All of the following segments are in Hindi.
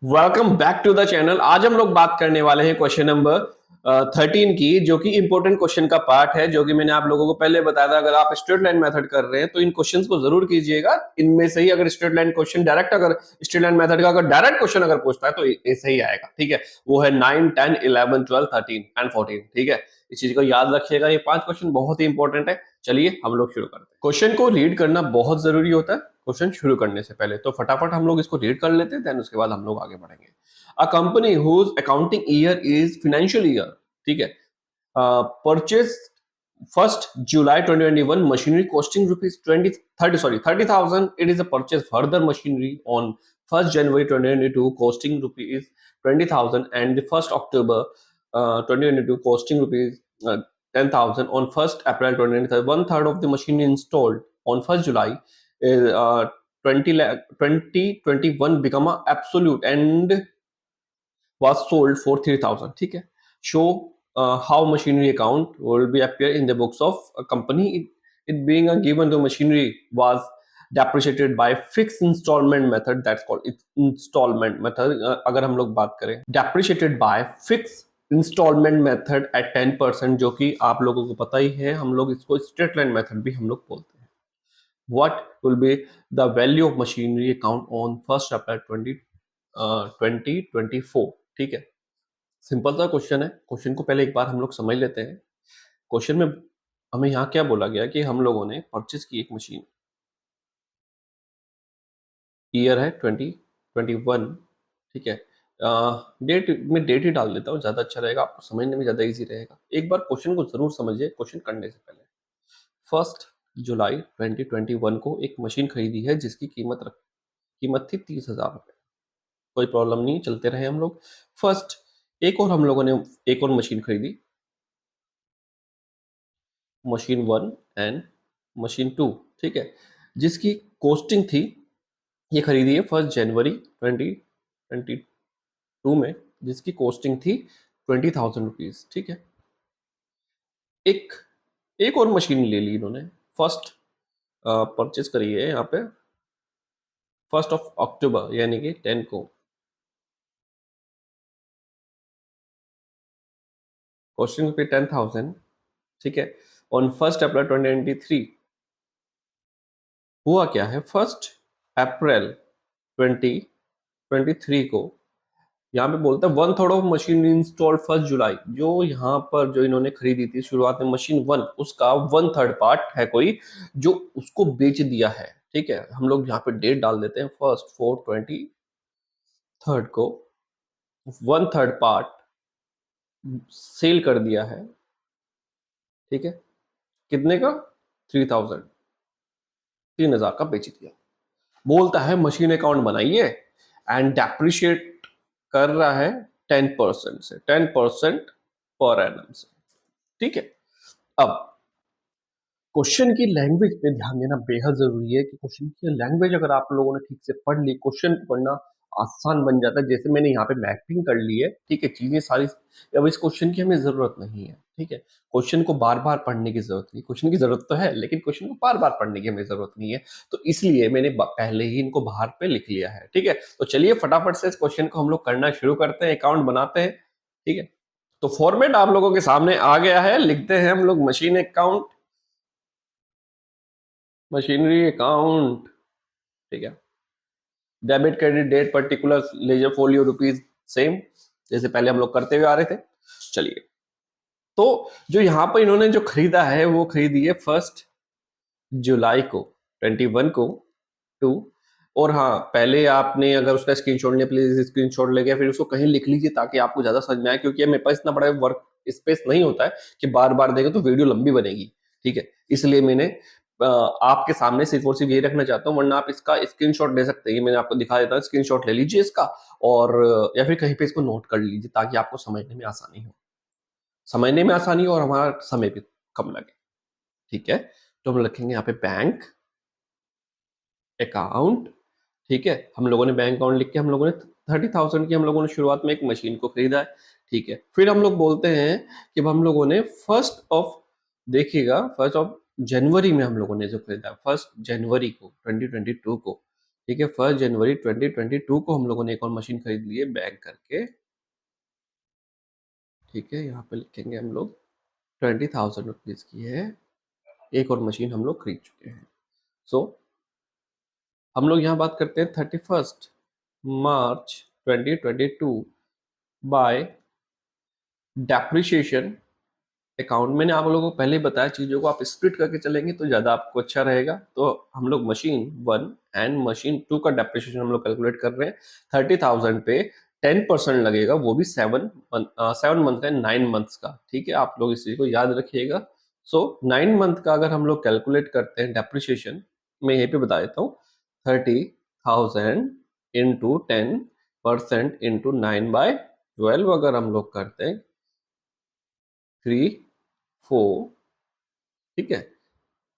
Welcome back to the channel. आज हम लोग बात करने वाले हैं क्वेश्चन नंबर 13 की, जो कि इंपॉर्टेंट क्वेश्चन का पार्ट है, जो कि मैंने आप लोगों को पहले बताया था। अगर आप स्ट्रेट लाइन मेथड कर रहे हैं तो इन क्वेश्चंस को जरूर कीजिएगा। इनमें से ही अगर स्ट्रेट लाइन क्वेश्चन डायरेक्ट, अगर स्ट्रेट लाइन मेथड का अगर डायरेक्ट क्वेश्चन अगर पूछता है तो ऐसे ही आएगा। ठीक है, वो है 9, 10, 11, 12, 13 एंड 14। ठीक है, इस चीज को याद रखिएगा। ये 5 क्वेश्चन बहुत ही इंपॉर्टेंट है। चलिए हम लोग शुरू करते हैं। क्वेश्चन को रीड करना बहुत जरूरी होता है क्वेश्चन शुरू करने से पहले, तो फटाफट हम लोग इसको रीड कर लेते हैं, देन उसके बाद हम लोग आगे बढ़ेंगे। A company whose accounting year is financial year, ठीक है, purchased 1st July 2021 machinery costing rupees 30,000. It is a purchase further machinery on 1st January 2022 costing rupees 20,000 and the 1st October 2022 costing rupees 10,000. On 1st April 2023, one third of the machinery installed on 1st July 2021 become a absolute and was sold for 3,000. ठीक है, show how machinery account will be appear in the books of a company. It being a given the machinery was depreciated by fixed installment method, that's called its installment method. अगर हम लोग बात करें depreciated by fixed installment method at 10%, जो कि आप लोगों को पता ही है, हम लोग इसको straight line method भी हम लोग बोलते हैं। What will be the value of machinery account on 1st April 2024? ठीक है, सिंपल सा क्वेश्चन है। क्वेश्चन को पहले एक बार हम लोग समझ लेते हैं। क्वेश्चन में हमें यहाँ क्या बोला गया कि हम लोगों ने परचेज की एक मशीन, ईयर है 2021। ठीक है, डेट में डेट ही डाल देता हूँ, ज्यादा अच्छा रहेगा, आपको समझने में ज्यादा इजी रहेगा। एक बार क्वेश्चन को जरूर समझिए क्वेश्चन करने से पहले। 1 जुलाई 2021 को एक मशीन खरीदी है जिसकी कीमत थी 30,000 रुपए। कोई प्रॉब्लम नहीं, चलते रहे हम लोग। फर्स्ट हम लोगों ने एक और मशीन खरीदी, मशीन 1 एंड मशीन 2। ठीक है, जिसकी कॉस्टिंग थी, ये खरीदी है 1 जनवरी 2022 में, जिसकी कॉस्टिंग थी 20,000 रुपीज। ठीक है, एक एक और मशीन ले ली इन्होंने। फर्स्ट परचेज करी है यहाँ पे 1 अक्टूबर यानी कि 10 को, कॉस्टिंग रुपये 10,000। ठीक है, ऑन 1 अप्रैल 2023 हुआ क्या है, 1 अप्रैल 2023 को यहाँ पे बोलता है 1/3 ऑफ मशीन इंस्टॉल्ड 1 जुलाई। जो यहाँ पर जो इन्होंने खरीदी थी शुरुआत में मशीन 1, उसका 1/3 पार्ट है कोई जो उसको बेच दिया है। ठीक है, हम लोग यहाँ पे डेट डाल देते हैं 1/4/23 को 1/3 पार्ट सेल कर दिया है। ठीक है, कितने का, 3,000 का बेच दिया। बोलता है मशीन अकाउंट बनाइए एंड डेप्रिशिएट कर रहा है 10% से, 10% पर एनम से। ठीक है, अब क्वेश्चन की लैंग्वेज पे ध्यान देना बेहद जरूरी है कि क्वेश्चन की लैंग्वेज अगर आप लोगों ने ठीक से पढ़ ली, क्वेश्चन पढ़ना आसान बन जाता है। जैसे मैंने यहाँ पे मैपिंग कर ली है, ठीक है, चीजें सारी। अब इस क्वेश्चन की हमें जरूरत नहीं है। ठीक है, क्वेश्चन को बार बार पढ़ने की जरूरत नहीं, क्वेश्चन की जरूरत तो है लेकिन क्वेश्चन को बार बार पढ़ने की हमें जरूरत नहीं है, तो इसलिए मैंने पहले ही इनको बाहर पे लिख लिया है। ठीक है, तो चलिए फटाफट से इस क्वेश्चन को हम लोग करना शुरू करते हैं, अकाउंट बनाते हैं। ठीक है, तो फॉर्मेट आप लोगों के सामने आ गया है, लिखते हैं हम लोग मशीन अकाउंट, मशीनरी अकाउंट। ठीक है, debit credit date particular ledger folio rupees, same जैसे पहले हम लोग करते हुए आ रहे थे। चलिए, तो जो यहाँ पर इन्होंने जो खरीदा है वो खरीदी है 1 जुलाई को 21 को 2। और हाँ, पहले आपने अगर उसका स्क्रीनशॉट लिया, प्लीज स्क्रीनशॉट ले गया, फिर उसको कहीं लिख लीजिए ताकि आपको ज्यादा समझ में आए, क्योंकि मेरे पास इतना बड़ा वर्क स्पेस नहीं होता है कि बार बार देखें तो वीडियो लंबी बनेगी। ठीक है, इसलिए मैंने आपके सामने सिर्फ और सिर्फ ये रखना चाहता हूँ, वरना आप इसका स्क्रीनशॉट ले सकते हैं। मैंने आपको दिखा देता हूँ, स्क्रीनशॉट ले लीजिए इसका, और या फिर कहीं पे इसको नोट कर लीजिए ताकि आपको समझने में आसानी हो और हमारा समय भी कम लगे। ठीक है, तो हम लिखेंगे यहाँ पे बैंक अकाउंट। ठीक है, हम लोगों ने बैंक अकाउंट लिख के हम लोगों ने 30,000 की हम लोगों ने शुरुआत में एक मशीन को खरीदा है। ठीक है, फिर हम लोग बोलते हैं कि हम लोगों ने देखिएगा 1 जनवरी में हम लोगों ने जो खरीदा 1 जनवरी को 2022 को। ठीक है, 1 जनवरी 2022 को हम लोगों ने एक और मशीन खरीद ली है बैंक करके। ठीक है, यहाँ पे लिखेंगे हम लोग 20,000 रुपीज की है, एक और मशीन हम लोग खरीद चुके हैं। सो हम लोग यहाँ बात करते हैं 31 मार्च 2022 बाय डेप्रिसिएशन अकाउंट। मैंने आप लोगों को पहले ही बताया, चीजों को आप स्प्लिट करके चलेंगे तो ज्यादा आपको अच्छा रहेगा। तो हम लोग मशीन 1 एंड मशीन 2 का डेप्रिसिएशन हम लोग कैलकुलेट कर रहे हैं। 30,000 पे 10% लगेगा, वो भी 7 मंथ का, 9 मंथ्स का। ठीक है, आप लोग इस चीज को याद रखिएगा। सो 9 मंथ का अगर हम लोग कैलकुलेट करते हैं डेप्रिसिएशन, मैं यहीं पे बता देता हूँ, 30,000 इंटू 10% इंटू 9/12 अगर हम लोग करते हैं 3, 4, ठीक है,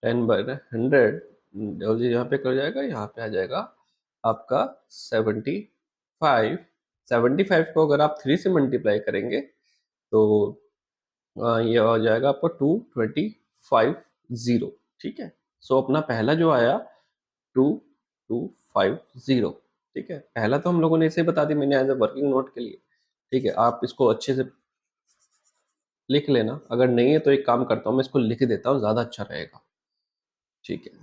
10/100 यहाँ पे कर जाएगा, यहाँ पे आ जाएगा आपका 75। 75 को अगर आप 3 से मल्टीप्लाई करेंगे तो ये आ जाएगा आपको 2250। ठीक है, सो अपना पहला जो आया 2250। ठीक है, पहला तो हम लोगों ने इसे बता दी मैंने एज ए वर्किंग नोट के लिए। ठीक है, आप इसको अच्छे से लिख लेना, अगर नहीं है तो एक काम करता हूँ, मैं इसको लिख देता हूँ, ज्यादा अच्छा रहेगा। ठीक है,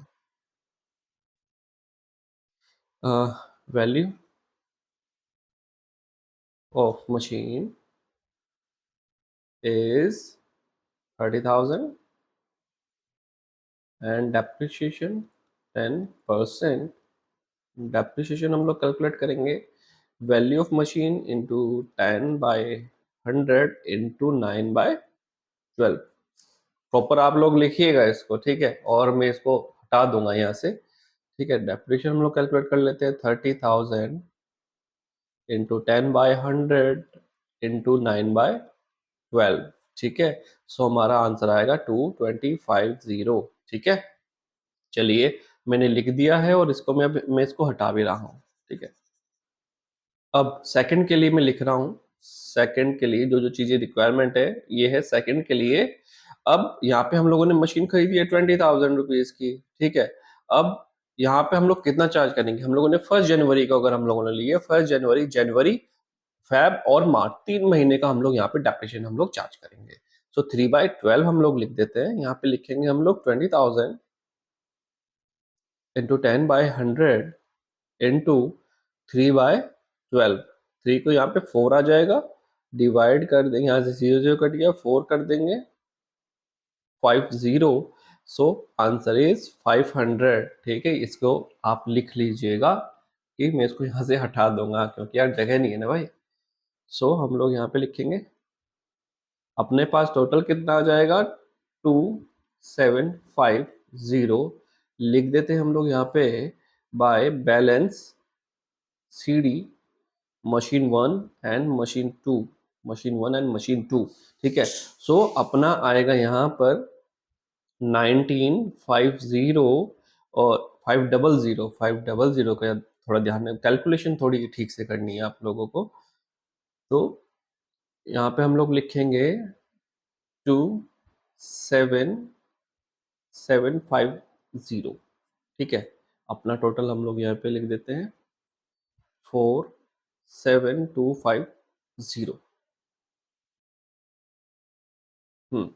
value of machine is 30,000 and depreciation 10%। depreciation हम लोग कैलकुलेट करेंगे, value of machine into 10/100 into 9/12। Proper आप लोग लिखिएगा इसको, ठीक है, और मैं इसको हटा दूंगा यहाँ से। ठीक है, डेप्रिसिएशन हम लोग कैलकुलेट कर लेते हैं, 30,000 इंटू 10/100 इंटू 9/12। ठीक है, सो हमारा आंसर आएगा 2250। ठीक है, चलिए मैंने लिख दिया है और इसको मैं इसको हटा भी रहा हूँ। ठीक है, अब सेकंड के लिए मैं लिख रहा हूँ। सेकंड के लिए जो जो चीजें रिक्वायरमेंट है, ये है सेकंड के लिए। अब यहाँ पे हम लोगों ने मशीन खरीदी है 20,000 रुपीज की। ठीक है, अब यहाँ पे हम लोग कितना चार्ज करेंगे, हम लोगों ने 1 जनवरी को अगर हम लोगों ने लिए 1 जनवरी, जनवरी, फेब और मार्च, 3 महीने का हम लोग यहाँ पे डेप्रिसिएशन हम लोग चार्ज करेंगे। सो 3/12 हम लोग लिख देते हैं, यहाँ पे लिखेंगे हम लोग 20,000 इंटू 10/100 इंटू 3/12। 3 को यहाँ पे 4 आ जाएगा, डिवाइड कर देंगे, यहाँ से 0 0 कट गया, 4 कर देंगे, 50। So answer is 500। ठीक है, इसको आप लिख लीजिएगा कि मैं इसको यहाँ से हटा दूंगा क्योंकि यार जगह नहीं है ना भाई। सो हम लोग यहाँ पे लिखेंगे, अपने पास टोटल कितना आ जाएगा, 2750। लिख देते हैं हम लोग यहाँ पे by balance CD machine 1 and machine 2, machine 1 and machine 2। ठीक है, सो अपना आएगा यहाँ पर 1950 और 500 का थोड़ा ध्यान में, कैलकुलेशन थोड़ी ठीक से करनी है आप लोगों को। तो यहाँ पे हम लोग लिखेंगे 27,750। ठीक है, अपना टोटल हम लोग यहाँ पे लिख देते हैं 47,250। हम्म,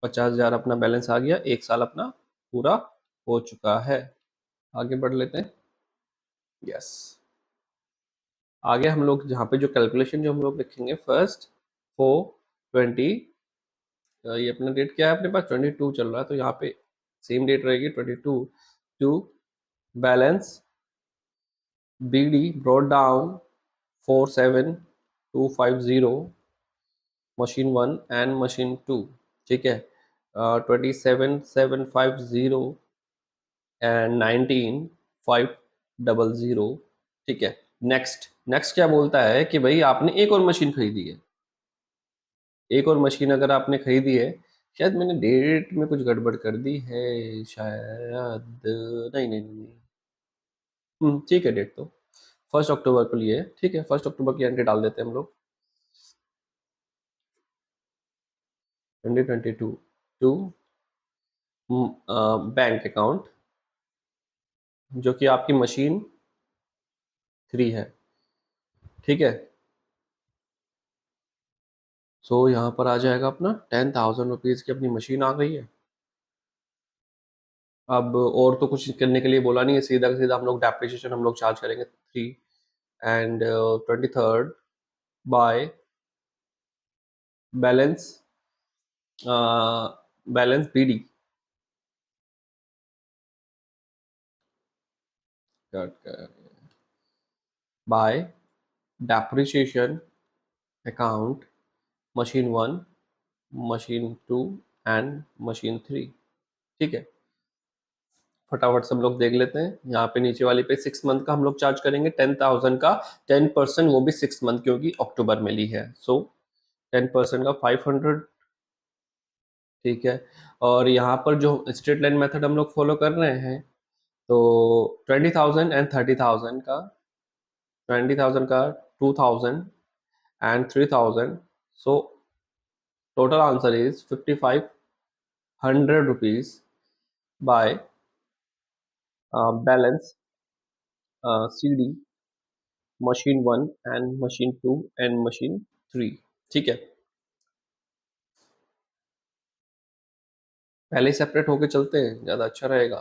50,000 अपना बैलेंस आ गया, एक साल अपना पूरा हो चुका है। आगे बढ़ लेते हैं। यस, आगे हम लोग जहाँ पे जो कैलकुलेशन जो हम लोग लिखेंगे, फर्स्ट 4/20, ये अपना डेट क्या है अपने पास 22 चल रहा है, तो यहाँ पे सेम डेट रहेगी 22 to balance BD brought down 47,250 machine 1 and machine 2। ठीक है, 27,750 एंड 19,500। ठीक है, नेक्स्ट नेक्स्ट क्या बोलता है कि भाई आपने एक और मशीन खरीदी है, एक और मशीन अगर आपने खरीदी है, शायद मैंने डेट में कुछ गड़बड़ कर दी है शायद, नहीं नहीं नहीं, ठीक है, डेट तो 1 अक्टूबर को लिए है। ठीक है, 1 अक्टूबर की एंट्री डाल देते हैं हम लोग। 2022 टू बैंक अकाउंट जो कि आपकी मशीन 3 है, ठीक है। सो यहाँ पर आ जाएगा अपना 10,000 रुपीज़ की अपनी मशीन आ गई है। अब और तो कुछ करने के लिए बोला नहीं है, सीधा का सीधा हम लोग डेप्रिसिएशन हम लोग चार्ज करेंगे 3 and 23rd by balance balance BD bye depreciation account machine 1, machine 2 and machine 3, ठीक है। फटाफट सब लोग देख लेते हैं। यहाँ पे नीचे वाली पे 6 मंथ का हम लोग चार्ज करेंगे 10,000 का 10%, वो भी 6 मंथ क्योंकि अक्टूबर में ली है। सो 10% का 500, ठीक है। और यहाँ पर जो स्ट्रेट लाइन मेथड हम लोग फॉलो कर रहे हैं, तो 20,000 एंड 30,000 का 20,000 का 2,000 and 3,000, so total answer is 5,500 rupees by balance CD machine 1 and machine 2 and machine 3, ठीक है। पहले सेपरेट होके चलते हैं, ज़्यादा अच्छा रहेगा,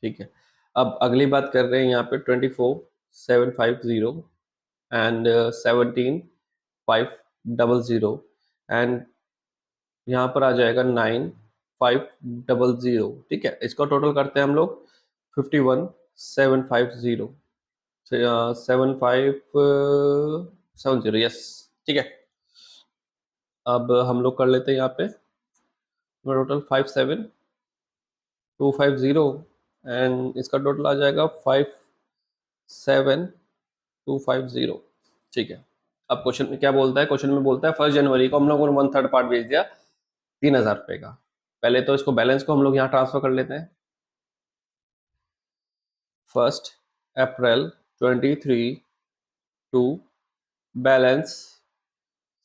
ठीक है। अब अगली बात कर रहे हैं यहाँ पे 24,750 एंड 17,500 एंड यहाँ पर आ जाएगा 9,500, ठीक है। इसका टोटल करते हैं हम लोग 51,750 7,570, यस, ठीक है। अब हम लोग कर लेते हैं यहाँ पे टोटल 57,250 एंड इसका टोटल आ जाएगा 57,250, ठीक है। अब क्वेश्चन में क्या बोलता है, क्वेश्चन में बोलता है 1 जनवरी को हम लोगों ने 1/3 पार्ट भेज दिया 3,000 रुपये का। पहले तो इसको बैलेंस को हम लोग यहाँ ट्रांसफर कर लेते हैं। 1 April 23 to balance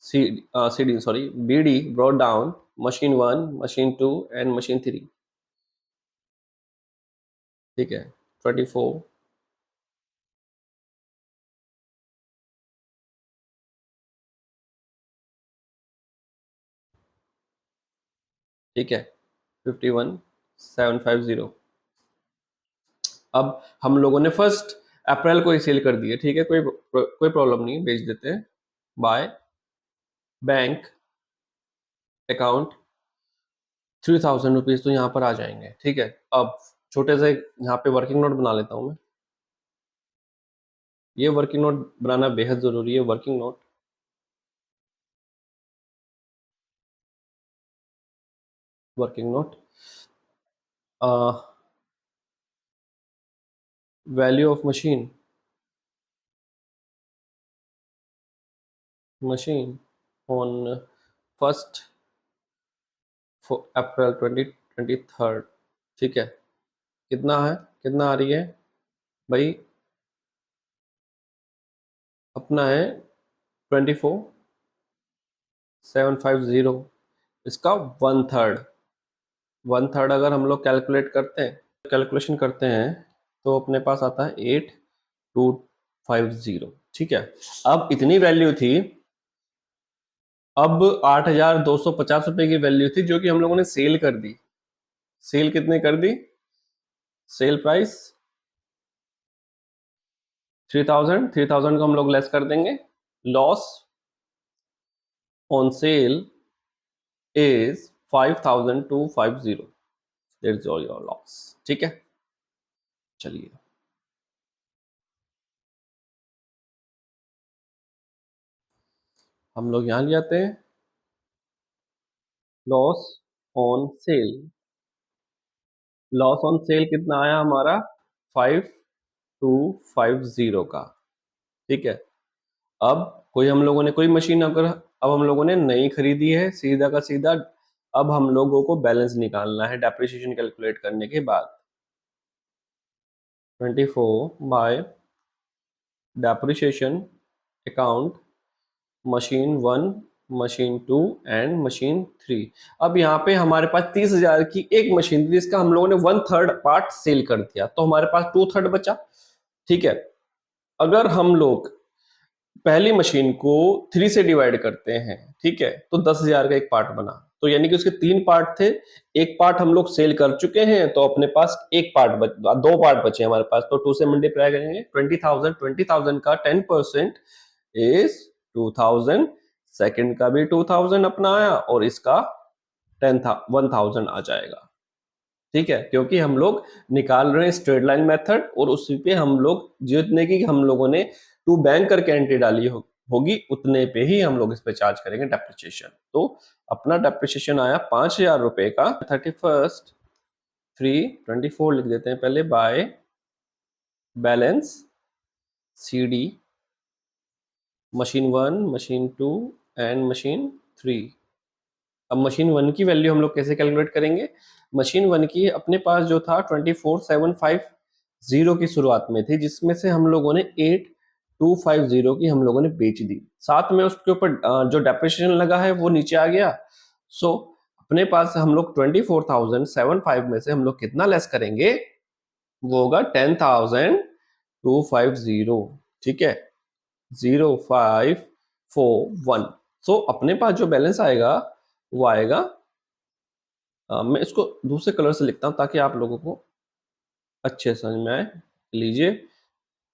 BD brought down machine 1, machine 2 and machine 3, ठीक है। 24, ठीक है, 51,750। अब हम लोगों ने 1 अप्रैल को ही सेल कर दिए, ठीक है, कोई प्रॉब्लम नहीं, बेच देते हैं। बाय बैंक अकाउंट 3,000 रुपीज तो यहाँ पर आ जाएंगे, ठीक है। अब छोटे से यहाँ पे वर्किंग नोट बना लेता हूँ मैं। ये वर्किंग नोट बनाना बेहद जरूरी है। Working note, working note value of machine on 1 अप्रैल 2023, ठीक है। कितना है, कितना आ रही है भाई, अपना है 24,750, इसका 1/3, 1/3 अगर हम लोग कैलकुलेट करते हैं, कैलकुलेशन करते हैं, तो अपने पास आता है 8,250, ठीक है। अब इतनी वैल्यू थी, अब 8,250 रुपए की वैल्यू थी जो कि हम लोगों ने सेल कर दी। सेल कितने कर दी, सेल प्राइस 3,000 को हम लोग लेस कर देंगे। Loss on sale is 5,250, that's all your loss, ठीक है। चलिए हम लोग यहाँ ले आते हैं, loss on sale, loss on sale कितना आया हमारा 5,250 का, ठीक है। अब कोई हम लोगों ने कोई मशीन अगर अब हम लोगों ने नई खरीदी है, सीधा का सीधा अब हम लोगों को बैलेंस निकालना है डेप्रिसिएशन कैलकुलेट करने के बाद। 24 bye depreciation account machine 1 machine 2 and machine 3। अब यहाँ पे हमारे पास 30,000 की एक मशीन थी जिसका हम लोगों ने 1/3 पार्ट सेल कर दिया, तो हमारे पास 2/3 बचा। ठीक है, अगर हम लोग पहली मशीन को 3 से डिवाइड करते हैं, ठीक है, तो 10,000 का एक पार्ट बना। तो यानी कि उसके 3 पार्ट थे, एक पार्ट हम लोग सेल कर चुके हैं, तो अपने पास एक पार्ट दो पार्ट बचे हमारे पास, तो 2 से मल्टीप्लाई करेंगे 20,000। 20,000 का 10% इज 2,000। सेकंड का भी 2,000 अपना आया और इसका 1,000 आ जाएगा। ठीक है, क्योंकि हम लोग निकाल रहे हैं स्ट्रेट लाइन मेथड और उसी पे हम लोग जितने की हम लोगों ने टू बैंक करके एंट्री डाली होगी उतने पे ही हम लोग इस पे चार्ज करेंगे डेप्रिसिएशन। तो अपना डेप्रिसिएशन आया 5,000 रुपए का। 31st 3/24 लिख देते हैं पहले, by balance CD machine 1, machine 2 and machine 3। अब मशीन 1 की वैल्यू हम लोग कैसे कैलकुलेट करेंगे? मशीन 1 की अपने पास जो था 24,750 की शुरुआत में थी, जिसमें से हम लोगों ने 8,250 की हम लोगों ने बेच दी। साथ में उसके ऊपर जो डेप्रिसिएशन लगा है वो नीचे आ गया। सो अपने पास हम लोग 24,750 में से हम लोग कितना लेस करेंगे? वो होगा 10,250। ठीक है, 0541। सो अपने पास जो बैलेंस आएगा वो आएगा, मैं इसको दूसरे कलर से लिखता हूं ताकि आप लोगों को अच्छे समझ में आए। लीजिए,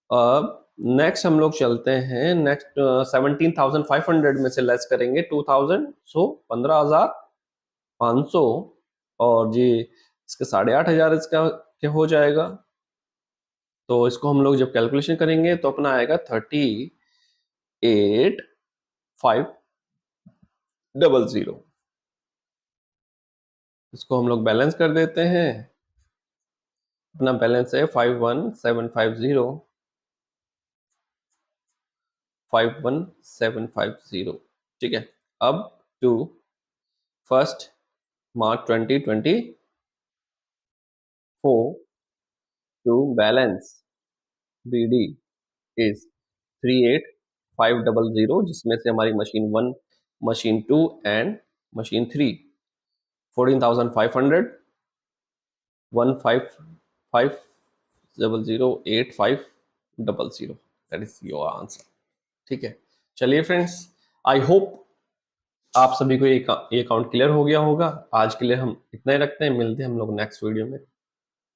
अब नेक्स्ट हम लोग चलते हैं। नेक्स्ट 17,500 में से लेस करेंगे 2,000, सो 15,500। और जी इसका 8,500 इसका क्या हो जाएगा? तो इसको हम लोग जब कैलकुलेशन करेंगे तो अपना आएगा 38,500। इसको हम लोग बैलेंस कर देते हैं। अपना बैलेंस है 51,750। 51,750। ठीक है, अब to 1 March 2024 to balance BD is 38,500, जिसमें से हमारी machine 1, machine 2 and machine 3 14,500, 155,008,500। That is your answer. ठीक है, चलिए फ्रेंड्स, आई होप आप सभी को ये अकाउंट क्लियर हो गया होगा। आज के लिए हम इतना ही रखते हैं, मिलते हैं हम लोग नेक्स्ट वीडियो में।